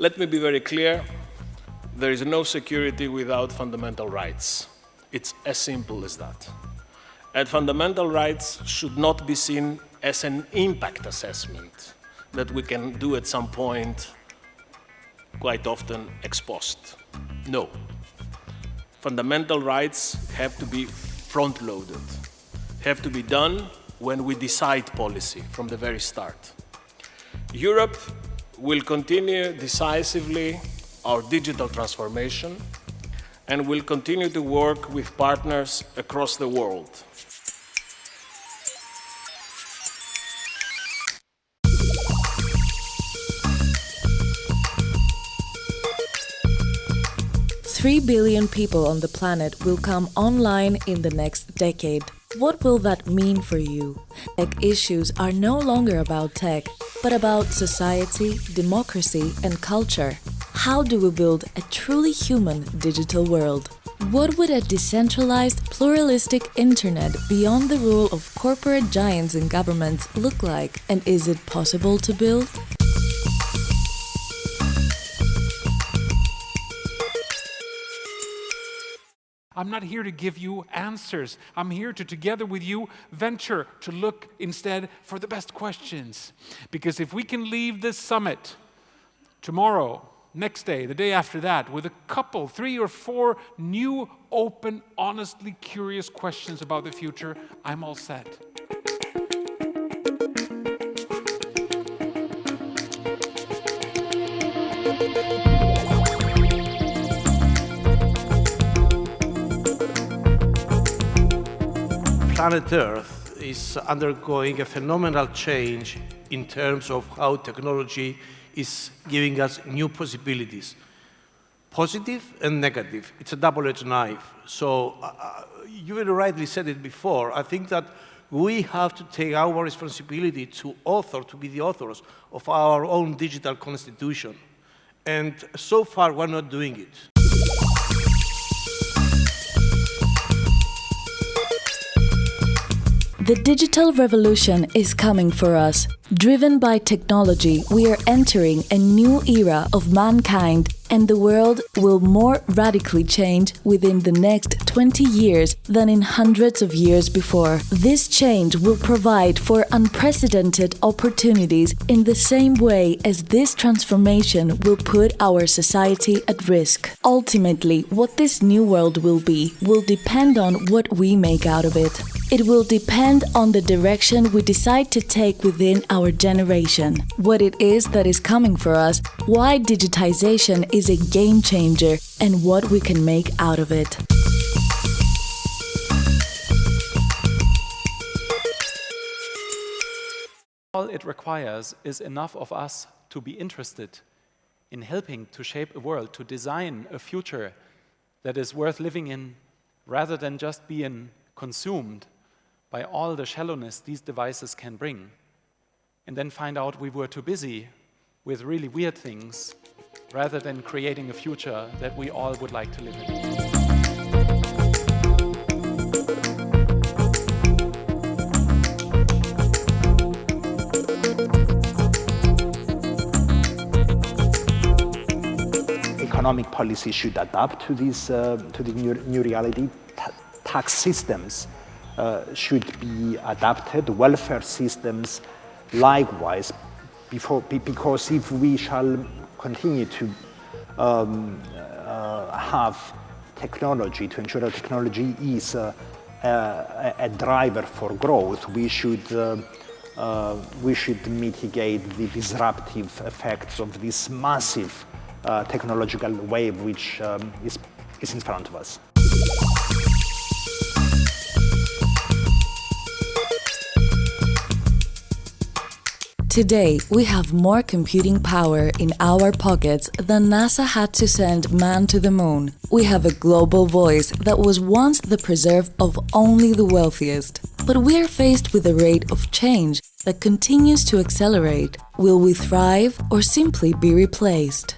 Let me be very clear. There is no security without fundamental rights. It's as simple as that. And fundamental rights should not be seen as an impact assessment that we can do at some point, quite often ex post. No. Fundamental rights have to be front-loaded, have to be done when we decide policy from the very start. Europe will continue decisively our digital transformation and will continue to work with partners across the world. Three billion people on the planet will come online in the next decade. What will that mean for you? Tech issues are no longer about tech, but about society, democracy, and culture. How do we build a truly human digital world? What would a decentralized, pluralistic internet beyond the rule of corporate giants and governments look like? And is it possible to build? I'm not here to give you answers. I'm here to, together with you, venture to look instead for the best questions. Because if we can leave this summit tomorrow, next day, the day after that, with a couple, 3 or 4 new, open, honestly curious questions about the future, I'm all set. Planet Earth is undergoing a phenomenal change in terms of how technology is giving us new possibilities. Positive and negative. It's a double-edged knife. So you very rightly said it before. I think that we have to take our responsibility to be the authors of our own digital constitution. And so far, we're not doing it. The digital revolution is coming for us. Driven by technology, we are entering a new era of mankind, and the world will more radically change within the next 20 years than in hundreds of years before. This change will provide for unprecedented opportunities in the same way as this transformation will put our society at risk. Ultimately, what this new world will be will depend on what we make out of it. It will depend on the direction we decide to take within our generation, what it is that is coming for us, why digitization is a game changer, and what we can make out of it. All it requires is enough of us to be interested in helping to shape a world, to design a future that is worth living in, rather than just being consumed by all the shallowness these devices can bring, and then find out we were too busy with really weird things, rather than creating a future that we all would like to live in. Economic policy should adapt to this to the new reality. Tax systems should be adapted, welfare systems likewise, because if we shall continue to have technology, to ensure that technology is a driver for growth, we should mitigate the disruptive effects of this massive technological wave which is in front of us. Today, we have more computing power in our pockets than NASA had to send man to the moon. We have a global voice that was once the preserve of only the wealthiest. But we are faced with a rate of change that continues to accelerate. Will we thrive or simply be replaced?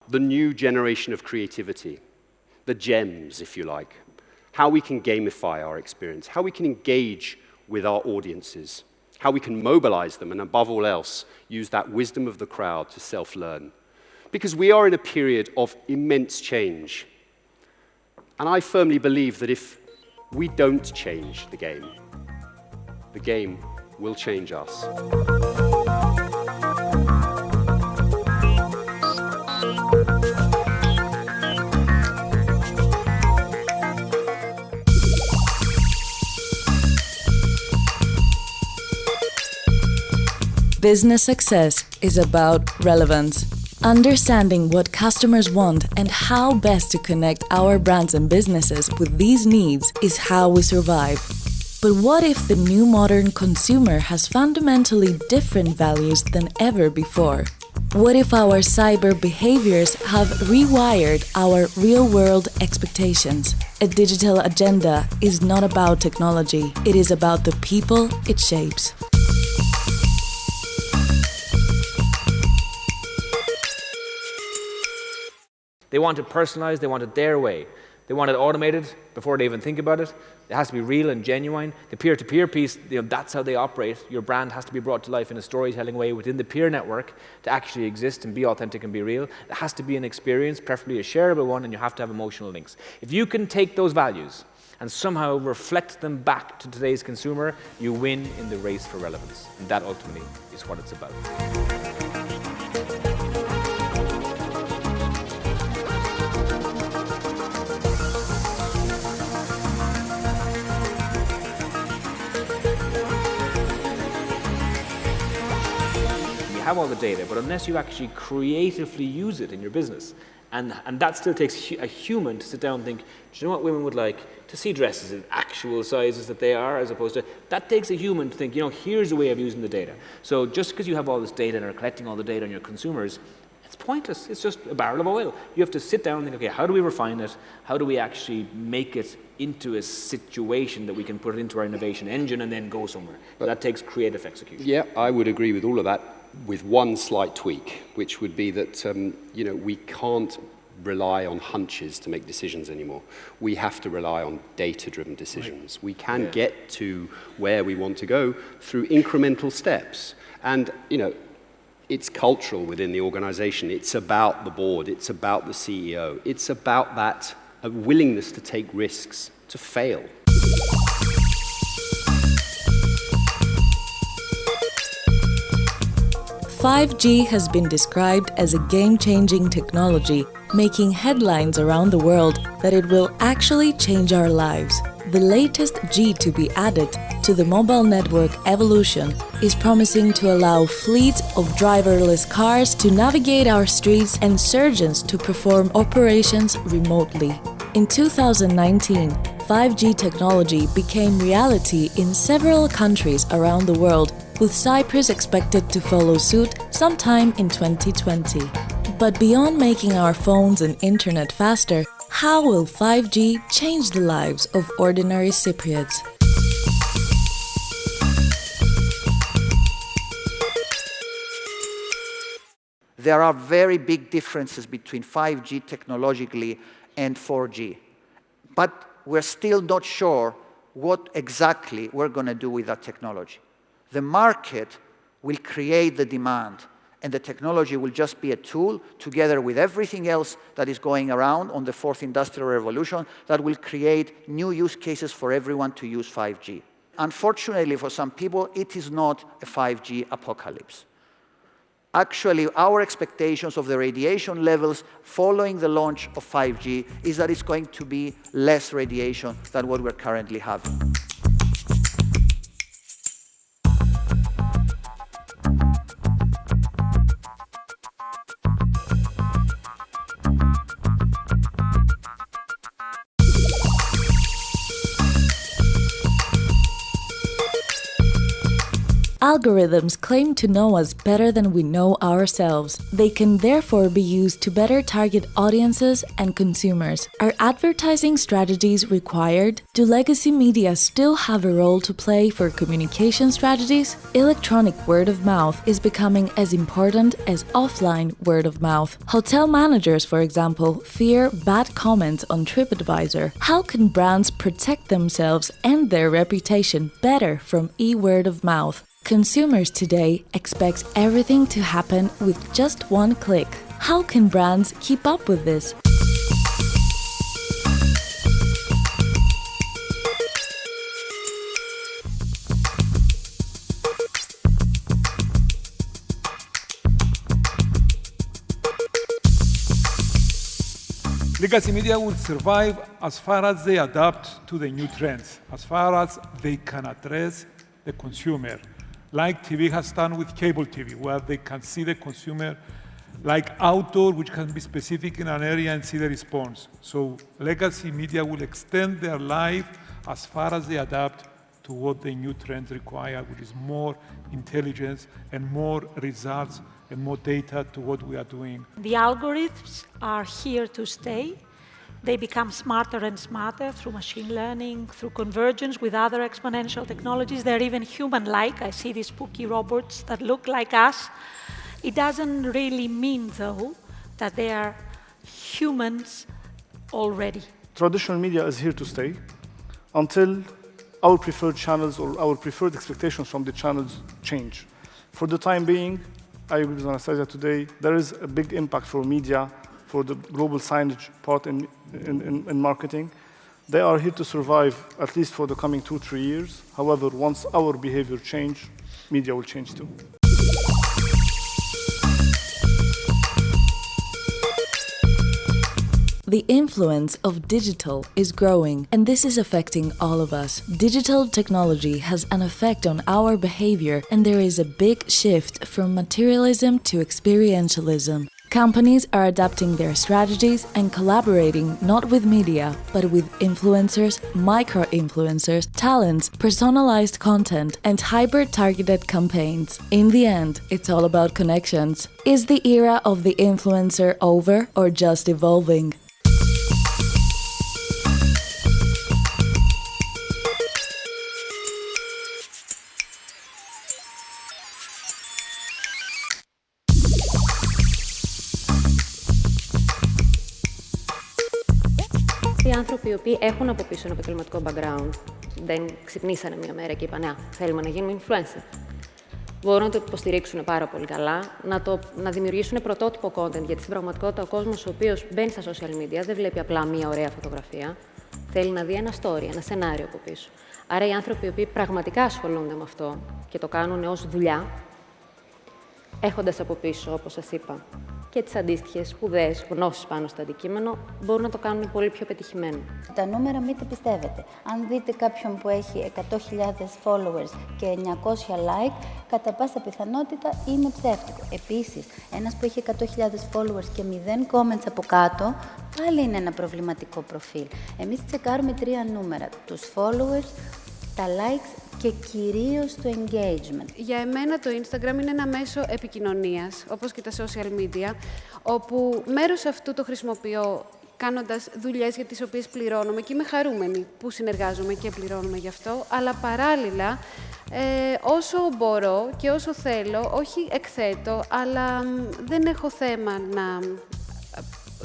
The new generation of creativity, the gems, if you like, how we can gamify our experience, how we can engage with our audiences, how we can mobilize them, and above all else, use that wisdom of the crowd to self-learn. Because we are in a period of immense change. And I firmly believe that if we don't change the game will change us. Business success is about relevance. Understanding what customers want and how best to connect our brands and businesses with these needs is how we survive. But what if the new modern consumer has fundamentally different values than ever before? What if our cyber behaviors have rewired our real-world expectations? A digital agenda is not about technology, it is about the people it shapes. They want it personalized, they want it their way. They want it automated before they even think about it. It has to be real and genuine. The peer-to-peer piece, that's how they operate. Your brand has to be brought to life in a storytelling way within the peer network to actually exist and be authentic and be real. It has to be an experience, preferably a shareable one, and you have to have emotional links. If you can take those values and somehow reflect them back to today's consumer, you win in the race for relevance. And that ultimately is what it's about. Have all the data, but unless you actually creatively use it in your business, and that still takes a human to sit down and think, do you know what women would like? To see dresses in actual sizes that they are, as opposed to, that takes a human to think, here's a way of using the data. So just because you have all this data and are collecting all the data on your consumers, it's pointless. It's just a barrel of oil. You have to sit down and think, okay, how do we refine it? How do we actually make it into a situation that we can put it into our innovation engine and then go somewhere? But that takes creative execution. Yeah, I would agree with all of that, with one slight tweak, which would be that we can't rely on hunches to make decisions anymore. We have to rely on data-driven decisions. Right. We can get to where we want to go through incremental steps. And, it's cultural within the organization. It's about the board. It's about the CEO. It's about that willingness to take risks, to fail. 5G has been described as a game-changing technology, making headlines around the world that it will actually change our lives. The latest G to be added to the mobile network evolution is promising to allow fleets of driverless cars to navigate our streets and surgeons to perform operations remotely. In 2019, 5G technology became reality in several countries around the world, with Cyprus expected to follow suit sometime in 2020. But beyond making our phones and internet faster, how will 5G change the lives of ordinary Cypriots? There are very big differences between 5G technologically and 4G. But we're still not sure what exactly we're going to do with that technology. The market will create the demand, and the technology will just be a tool, together with everything else that is going around on the fourth industrial revolution, that will create new use cases for everyone to use 5G. Unfortunately, for some people, it is not a 5G apocalypse. Actually, our expectations of the radiation levels following the launch of 5G is that it's going to be less radiation than what we're currently having. Algorithms claim to know us better than we know ourselves. They can therefore be used to better target audiences and consumers. Are advertising strategies required? Do legacy media still have a role to play for communication strategies? Electronic word of mouth is becoming as important as offline word of mouth. Hotel managers, for example, fear bad comments on TripAdvisor. How can brands protect themselves and their reputation better from e-word of mouth? Consumers today expect everything to happen with just one click. How can brands keep up with this? Legacy media will survive as far as they adapt to the new trends, as far as they can address the consumer, like TV has done with cable TV, where they can see the consumer, like outdoor, which can be specific in an area and see the response. So legacy media will extend their life as far as they adapt to what the new trends require, which is more intelligence and more results and more data to what we are doing. The algorithms are here to stay. They become smarter and smarter through machine learning, through convergence with other exponential technologies. They're even human-like. I see these spooky robots that look like us. It doesn't really mean, though, that they are humans already. Traditional media is here to stay until our preferred channels or our preferred expectations from the channels change. For the time being, I agree with Anastasia today, there is a big impact for media, for the global signage part in marketing. They are here to survive at least for the coming 2-3 years. However, once our behavior change, media will change too. The influence of digital is growing, and this is affecting all of us. Digital technology has an effect on our behavior, and there is a big shift from materialism to experientialism. Companies are adapting their strategies and collaborating not with media, but with influencers, micro-influencers, talents, personalized content, and hyper-targeted campaigns. In the end, it's all about connections. Is the era of the influencer over or just evolving? Οι άνθρωποι οι οποίοι έχουν από πίσω ένα επαγγελματικό background, δεν ξυπνήσανε μια μέρα και είπαν «Α, θέλουμε να γίνουμε influencer». Μπορούν να το υποστηρίξουν πάρα πολύ καλά, να δημιουργήσουν πρωτότυπο content, γιατί στην πραγματικότητα ο κόσμος ο οποίος μπαίνει στα social media δεν βλέπει απλά μια ωραία φωτογραφία, θέλει να δει ένα story, ένα σενάριο από πίσω. Άρα οι άνθρωποι οι οποίοι πραγματικά ασχολούνται με αυτό και το κάνουν ως δουλειά, έχοντας από πίσω, όπως σας είπα, και τις αντίστοιχες σπουδές, γνώσεις πάνω στο αντικείμενο, μπορούν να το κάνουν πολύ πιο πετυχημένο. Τα νούμερα μην τα πιστεύετε. Αν δείτε κάποιον που έχει 100.000 followers και 900 like, κατά πάσα πιθανότητα είναι ψεύτικο. Επίσης, ένας που έχει 100.000 followers και 0 comments από κάτω, πάλι είναι ένα προβληματικό προφίλ. Εμείς τσεκάρουμε 3 νούμερα. Τους followers, τα likes και κυρίως το engagement. Για εμένα το Instagram είναι ένα μέσο επικοινωνίας, όπως και τα social media, όπου μέρος αυτού το χρησιμοποιώ κάνοντας δουλειές για τις οποίες πληρώνομαι και είμαι χαρούμενη που συνεργάζομαι και πληρώνομαι γι' αυτό, αλλά παράλληλα όσο μπορώ και όσο θέλω, όχι εκθέτω, αλλά δεν έχω θέμα να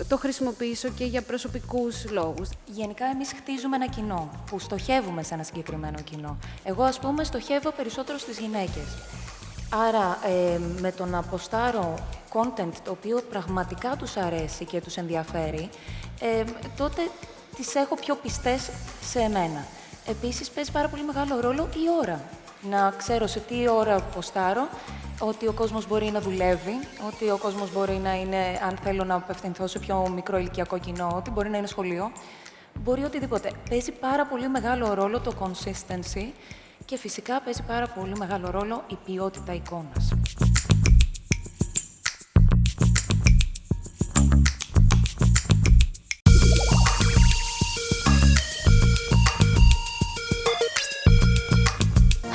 το χρησιμοποιήσω και για προσωπικούς λόγους. Γενικά, εμείς χτίζουμε ένα κοινό, που στοχεύουμε σε ένα συγκεκριμένο κοινό. Εγώ, ας πούμε, στοχεύω περισσότερο στις γυναίκες. Άρα, με το να ποστάρω content το οποίο πραγματικά τους αρέσει και τους ενδιαφέρει, τότε τις έχω πιο πιστές σε εμένα. Επίσης, παίζει πάρα πολύ μεγάλο ρόλο η ώρα. Να ξέρω σε τι ώρα ποστάρω, ότι ο κόσμος μπορεί να δουλεύει, ότι ο κόσμος μπορεί να είναι, αν θέλω να απευθυνθώ σε πιο μικρό ηλικιακό κοινό, ότι μπορεί να είναι σχολείο, μπορεί οτιδήποτε. Παίζει πάρα πολύ μεγάλο ρόλο το consistency και φυσικά παίζει πάρα πολύ μεγάλο ρόλο η ποιότητα εικόνας.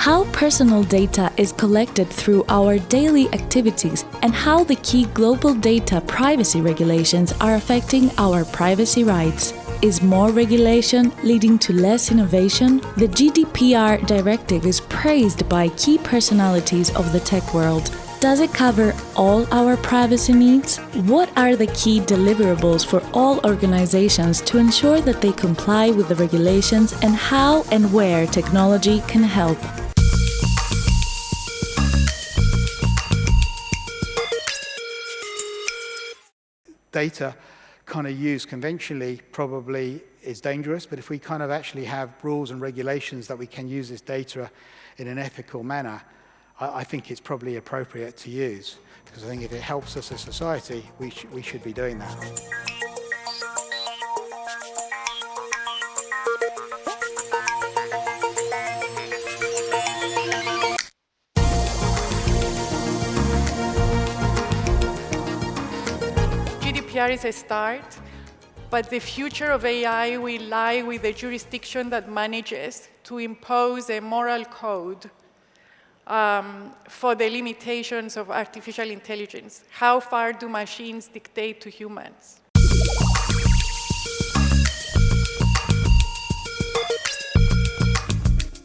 How personal data is collected through our daily activities and how the key global data privacy regulations are affecting our privacy rights. Is more regulation leading to less innovation? The GDPR directive is praised by key personalities of the tech world. Does it cover all our privacy needs? What are the key deliverables for all organizations to ensure that they comply with the regulations, and how and where technology can help? Data kind of used conventionally probably is dangerous, but if we kind of actually have rules and regulations that we can use this data in an ethical manner, I think it's probably appropriate to use, because I think if it helps us as a society, we should be doing that. GDPR is a start, but the future of AI will lie with the jurisdiction that manages to impose a moral code for the limitations of artificial intelligence. How far do machines dictate to humans?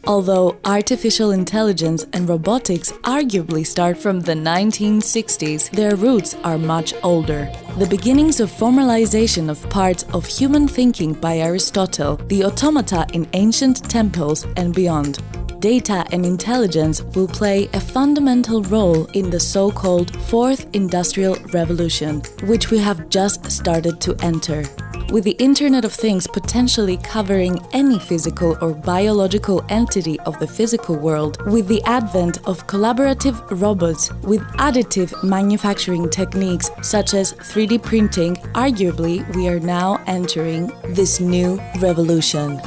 Although artificial intelligence and robotics arguably start from the 1960s, their roots are much older. The beginnings of formalization of parts of human thinking by Aristotle, the automata in ancient temples and beyond. Data and intelligence will play a fundamental role in the so-called Fourth Industrial Revolution, which we have just started to enter. With the Internet of Things potentially covering any physical or biological entity of the physical world, with the advent of collaborative robots, with additive manufacturing techniques such as 3D printing, arguably we are now entering this new revolution.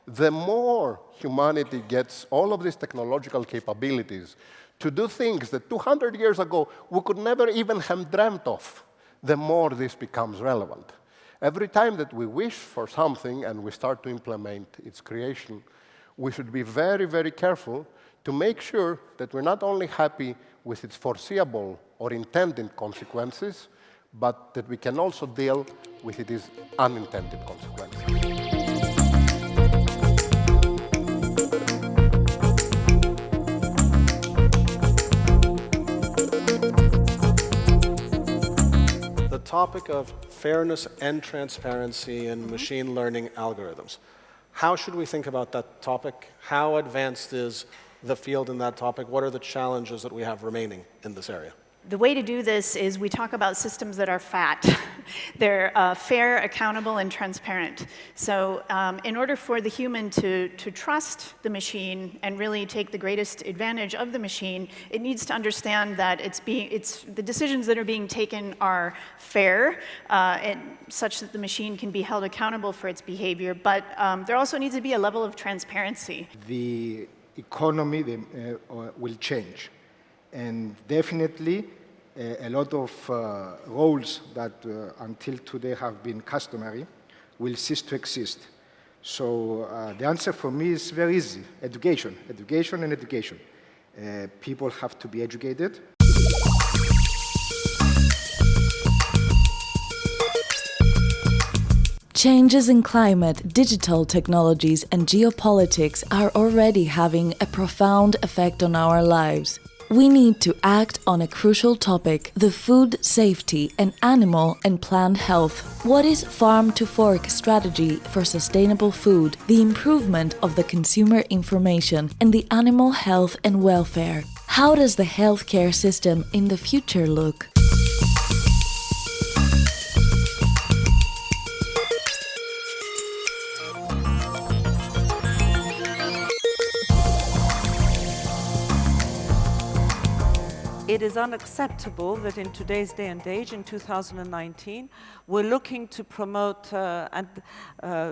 The more humanity gets all of these technological capabilities to do things that 200 years ago we could never even have dreamt of, the more this becomes relevant. Every time that we wish for something and we start to implement its creation, we should be very, very careful to make sure that we're not only happy with its foreseeable or intended consequences, but that we can also deal with its unintended consequences. The topic of fairness and transparency in machine learning algorithms. How should we think about that topic? How advanced is the field in that topic? What are the challenges that we have remaining in this area? The way to do this is we talk about systems that are fat. They're fair, accountable, and transparent. So in order for the human to trust the machine and really take the greatest advantage of the machine, it needs to understand that the decisions that are being taken are fair, and such that the machine can be held accountable for its behavior. But there also needs to be a level of transparency. The economy will change. And definitely, a lot of roles that until today have been customary will cease to exist. So the answer for me is very easy. Education, education, and education. People have to be educated. Changes in climate, digital technologies, and geopolitics are already having a profound effect on our lives. We need to act on a crucial topic, the food safety and animal and plant health. What is farm-to-fork strategy for sustainable food, the improvement of the consumer information, and the animal health and welfare? How does the healthcare system in the future look? It is unacceptable that in today's day and age, in 2019, we're looking to promote,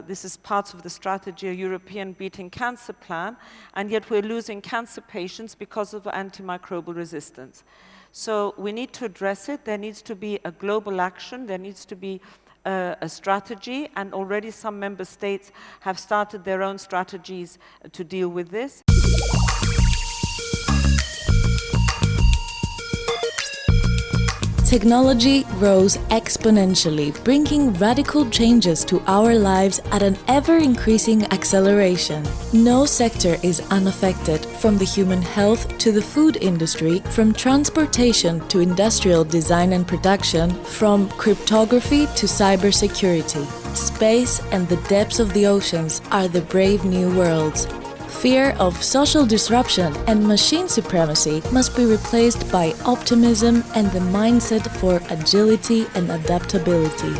this is part of the strategy, a European Beating Cancer Plan, and yet we're losing cancer patients because of antimicrobial resistance. So we need to address it. There needs to be a global action. There needs to be a strategy, and already some member states have started their own strategies to deal with this. Technology grows exponentially, bringing radical changes to our lives at an ever-increasing acceleration. No sector is unaffected, from the human health to the food industry, from transportation to industrial design and production, from cryptography to cybersecurity. Space and the depths of the oceans are the brave new worlds. Fear of social disruption and machine supremacy must be replaced by optimism and the mindset for agility and adaptability.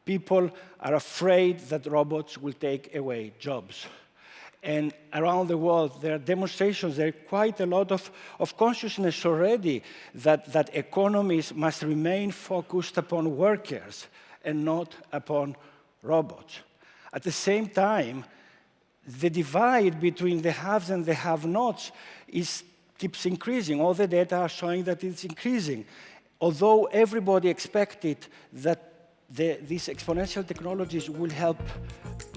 People are afraid that robots will take away jobs. And around the world, there are demonstrations, there are quite a lot of consciousness already that economies must remain focused upon workers and not upon robots. At the same time, the divide between the haves and the have-nots keeps increasing. All the data are showing that it's increasing. Although everybody expected that these exponential technologies will help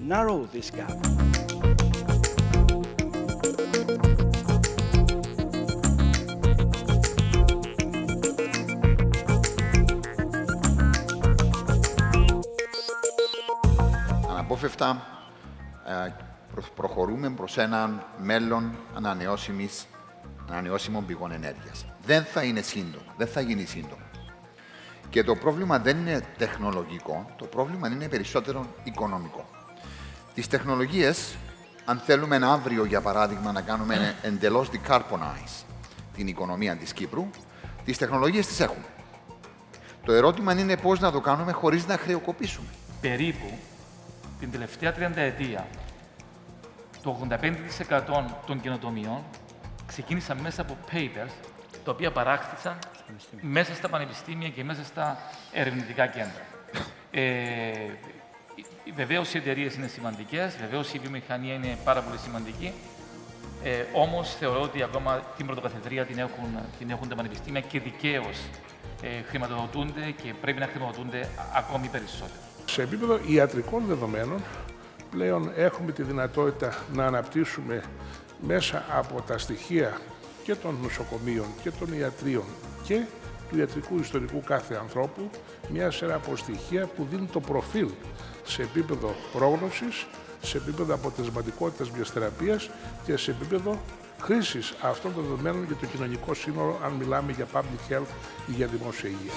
narrow this gap. Αναπόφευκτα προχωρούμε προς έναν μέλλον ανανεώσιμων πηγών ενέργειας. Δεν θα είναι σύντομο, δεν θα γίνει σύντομο. Και το πρόβλημα δεν είναι τεχνολογικό, το πρόβλημα είναι περισσότερο οικονομικό. Τις τεχνολογίες, αν θέλουμε αύριο, για παράδειγμα, να κάνουμε εντελώς decarbonize την οικονομία της Κύπρου, τις τεχνολογίες τις έχουμε. Το ερώτημα είναι πώς να το κάνουμε χωρίς να χρεοκοπήσουμε. Περίπου την τελευταία 30 ετία, το 85% των καινοτομιών ξεκίνησαν μέσα από papers, τα οποία παράχθησαν μέσα στα πανεπιστήμια και μέσα στα ερευνητικά κέντρα. Βεβαίως οι εταιρείες είναι σημαντικές, βεβαίως η βιομηχανία είναι πάρα πολύ σημαντική, όμως θεωρώ ότι ακόμα την πρωτοκαθεδρία την έχουν τα πανεπιστήμια και δικαίως χρηματοδοτούνται και πρέπει να χρηματοδοτούνται ακόμη περισσότερο. Σε επίπεδο ιατρικών δεδομένων, πλέον έχουμε τη δυνατότητα να αναπτύσσουμε μέσα από τα στοιχεία και των νοσοκομείων και των ιατρίων και του ιατρικού ιστορικού κάθε ανθρώπου μια σειρά από στοιχεία που δίνουν το προφίλ σε επίπεδο πρόγνωσης, σε επίπεδο αποτελεσματικότητας μιας θεραπείας και σε επίπεδο χρήσης αυτών των δεδομένων για το κοινωνικό σύνολο, αν μιλάμε για public health ή για δημόσια υγεία.